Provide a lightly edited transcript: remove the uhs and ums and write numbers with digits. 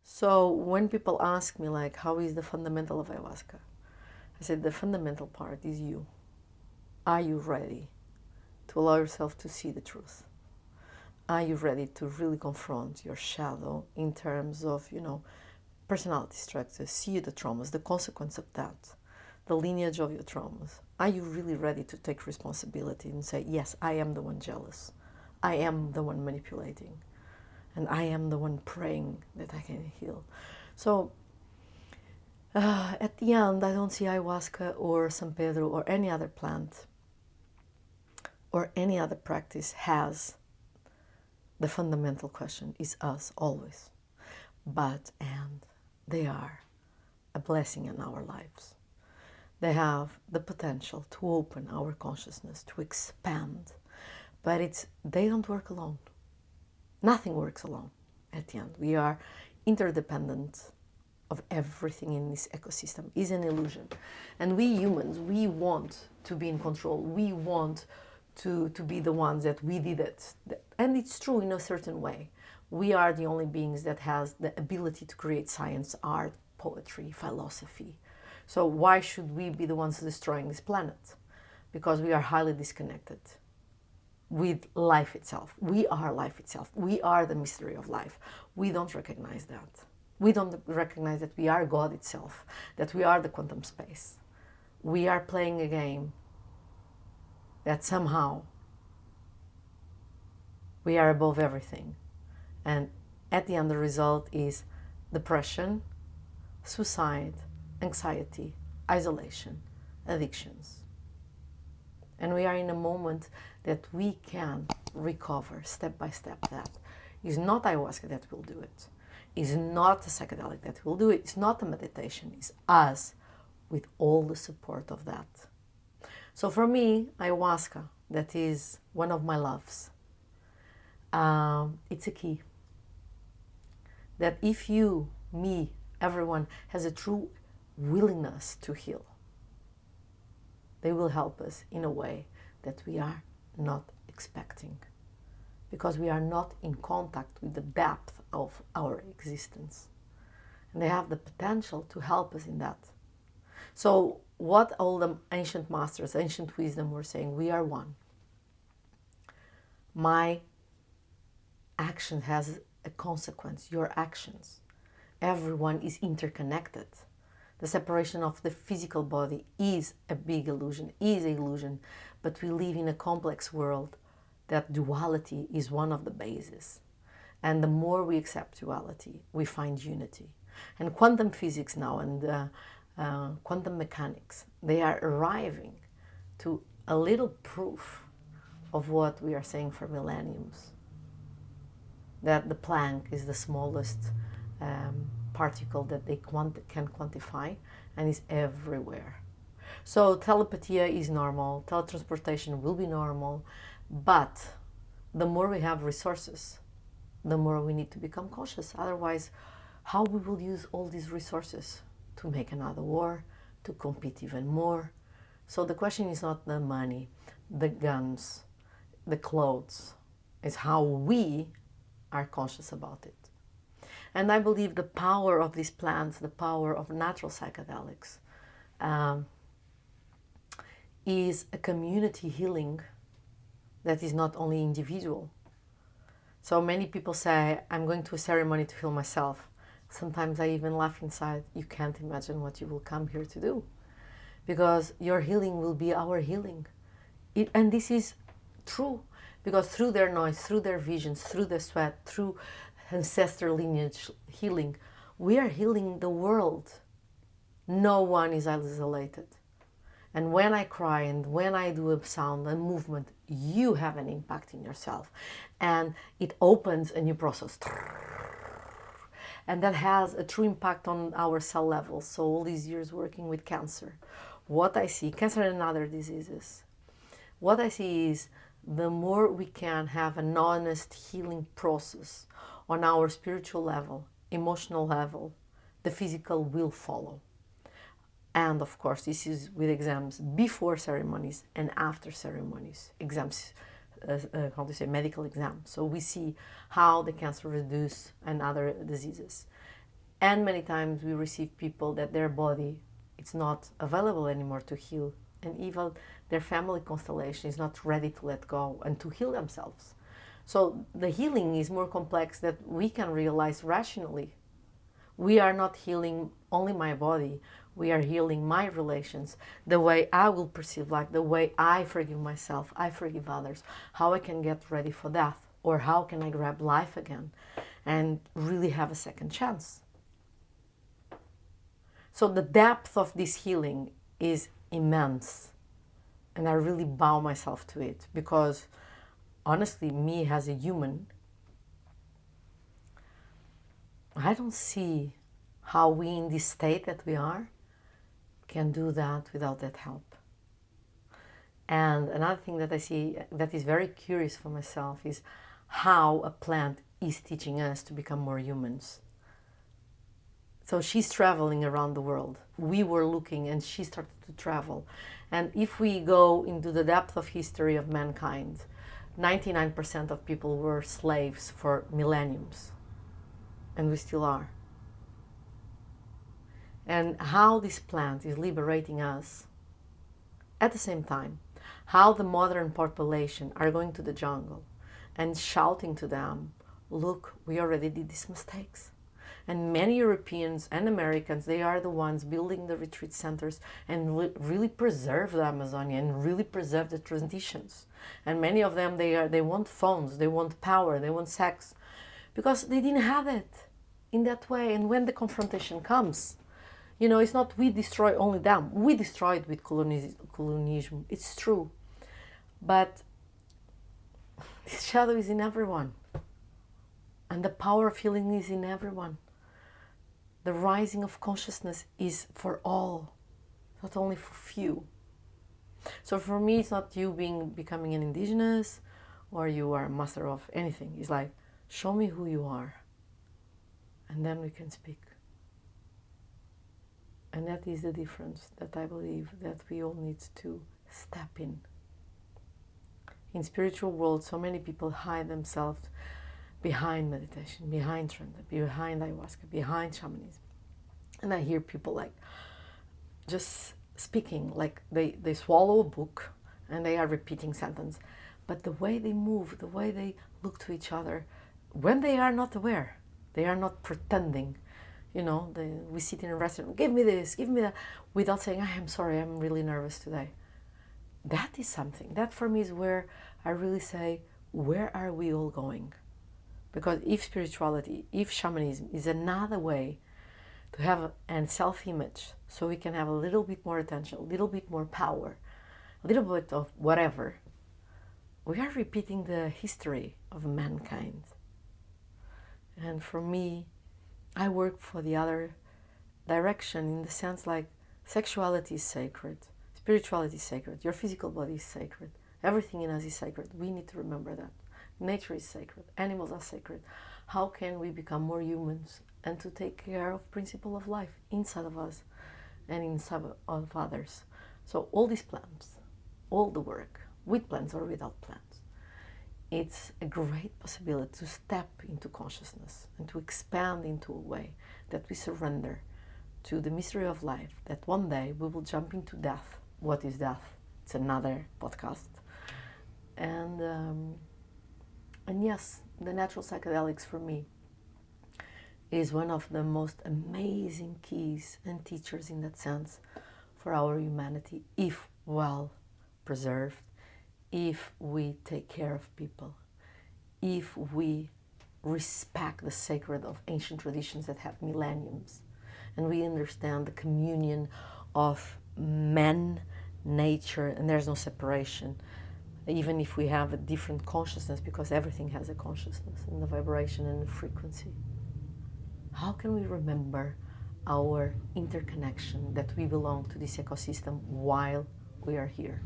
So when people ask me like, how is the fundamental of ayahuasca? I said, the fundamental part is you. Are you ready to allow yourself to see the truth? Are you ready to really confront your shadow in terms of, personality structure, see the traumas, the consequence of that, the lineage of your traumas? Are you really ready to take responsibility and say, yes, I am the one jealous. I am the one manipulating. And I am the one praying that I can heal. So at the end, I don't see ayahuasca or San Pedro or any other plant or any other practice has the fundamental question is us always. And they are a blessing in our lives. They have the potential to open our consciousness, to expand. But they don't work alone. Nothing works alone at the end. We are interdependent of everything in this ecosystem. Is an illusion. And we humans, we want to be in control. We want to be the ones that we did it. And it's true in a certain way. We are the only beings that has the ability to create science, art, poetry, philosophy. So why should we be the ones destroying this planet? Because we are highly disconnected with life itself. We are life itself. We are the mystery of life. We don't recognize that. We don't recognize that we are God itself, that we are the quantum space. We are playing a game that somehow we are above everything. And at the end, the result is depression, suicide, anxiety, isolation, addictions. And we are in a moment that we can recover step by step. That is not ayahuasca that will do it. It's not a psychedelic that will do it. It's not a meditation. It's us with all the support of that. So for me, ayahuasca, that is one of my loves. It's a key. That if you, me, everyone has a true willingness to heal, they will help us in a way that we are not expecting, because we are not in contact with the depth of our existence. And they have the potential to help us in that. So what all the ancient masters, ancient wisdom were saying, we are one. My action has a consequence, your actions. Everyone is interconnected. The separation of the physical body is a big illusion, but we live in a complex world that duality is one of the bases. And the more we accept duality, we find unity. And quantum physics now and quantum mechanics, they are arriving to a little proof of what we are saying for millenniums. That the Planck is the smallest particle that they can quantify and is everywhere. So telepathia is normal, teletransportation will be normal, but the more we have resources, the more we need to become conscious. Otherwise, how we will use all these resources to make another war, to compete even more. So the question is not the money, the guns, the clothes. It's how we are conscious about it. And I believe the power of these plants, the power of natural psychedelics, is a community healing that is not only individual. So many people say, I'm going to a ceremony to heal myself. Sometimes I even laugh inside. You can't imagine what you will come here to do, because your healing will be our healing. And this is true, because through their noise, through their visions, through their sweat, through ancestral lineage healing, we are healing the world. No one is isolated. And when I cry and when I do a sound and movement, you have an impact in yourself. And it opens a new process. And that has a true impact on our cell levels. So all these years working with cancer, what I see, cancer and other diseases, what I see is the more we can have an honest healing process on our spiritual level, emotional level, the physical will follow. And of course, this is with exams before ceremonies and after ceremonies, exams, how to say, medical exams. So we see how the cancer reduce and other diseases. And many times we receive people that their body, it's not available anymore to heal, and even their family constellation is not ready to let go and to heal themselves. So the healing is more complex than we can realize rationally. We are not healing only my body, we are healing my relations, the way I will perceive life, the way I forgive myself, I forgive others, how I can get ready for death, or how can I grab life again and really have a second chance. So the depth of this healing is immense, and I really bow myself to it, because honestly, me as a human, I don't see how we in this state that we are can do that without that help. And another thing that I see that is very curious for myself is how a plant is teaching us to become more humans. So she's traveling around the world. We were looking and she started to travel. And if we go into the depth of history of mankind, 99% of people were slaves for millenniums. And we still are. And how this plant is liberating us at the same time, how the modern population are going to the jungle and shouting to them, look, we already did these mistakes. And many Europeans and Americans, they are the ones building the retreat centers and really preserve the Amazonia and really preserve the traditions. And many of them, they want phones, they want power, they want sex, because they didn't have it in that way. And when the confrontation comes, you know, it's not we destroy only them. We destroyed with colonialism. It's true. But this shadow is in everyone. And the power of healing is in everyone. The rising of consciousness is for all, not only for few. So for me, it's not you becoming an indigenous or you are a master of anything. It's like, show me who you are. And then we can speak. And that is the difference that I believe that we all need to step in. In spiritual world, so many people hide themselves behind meditation, behind trance, behind ayahuasca, behind shamanism. And I hear people like just speaking, like they swallow a book and they are repeating sentence. But the way they move, the way they look to each other, when they are not aware, they are not pretending. You know, we sit in a restaurant, give me this, give me that, without saying, I am sorry, I'm really nervous today. That is something. That for me is where I really say, where are we all going? Because if spirituality, if shamanism is another way to have a self-image, so we can have a little bit more attention, a little bit more power, a little bit of whatever, we are repeating the history of mankind. And for me, I work for the other direction, in the sense like sexuality is sacred, spirituality is sacred, your physical body is sacred, everything in us is sacred. We need to remember that. Nature is sacred, animals are sacred. How can we become more humans and to take care of principle of life inside of us and inside of others? So all these plants, all the work, with plants or without plants, it's a great possibility to step into consciousness and to expand into a way that we surrender to the mystery of life, that one day we will jump into death. What is death? It's another podcast. And yes, the natural psychedelics for me is one of the most amazing keys and teachers in that sense for our humanity, if well preserved, if we take care of people, if we respect the sacred of ancient traditions that have millenniums, and we understand the communion of man, nature, and there's no separation, even if we have a different consciousness, because everything has a consciousness and the vibration and the frequency. How can we remember our interconnection, that we belong to this ecosystem while we are here?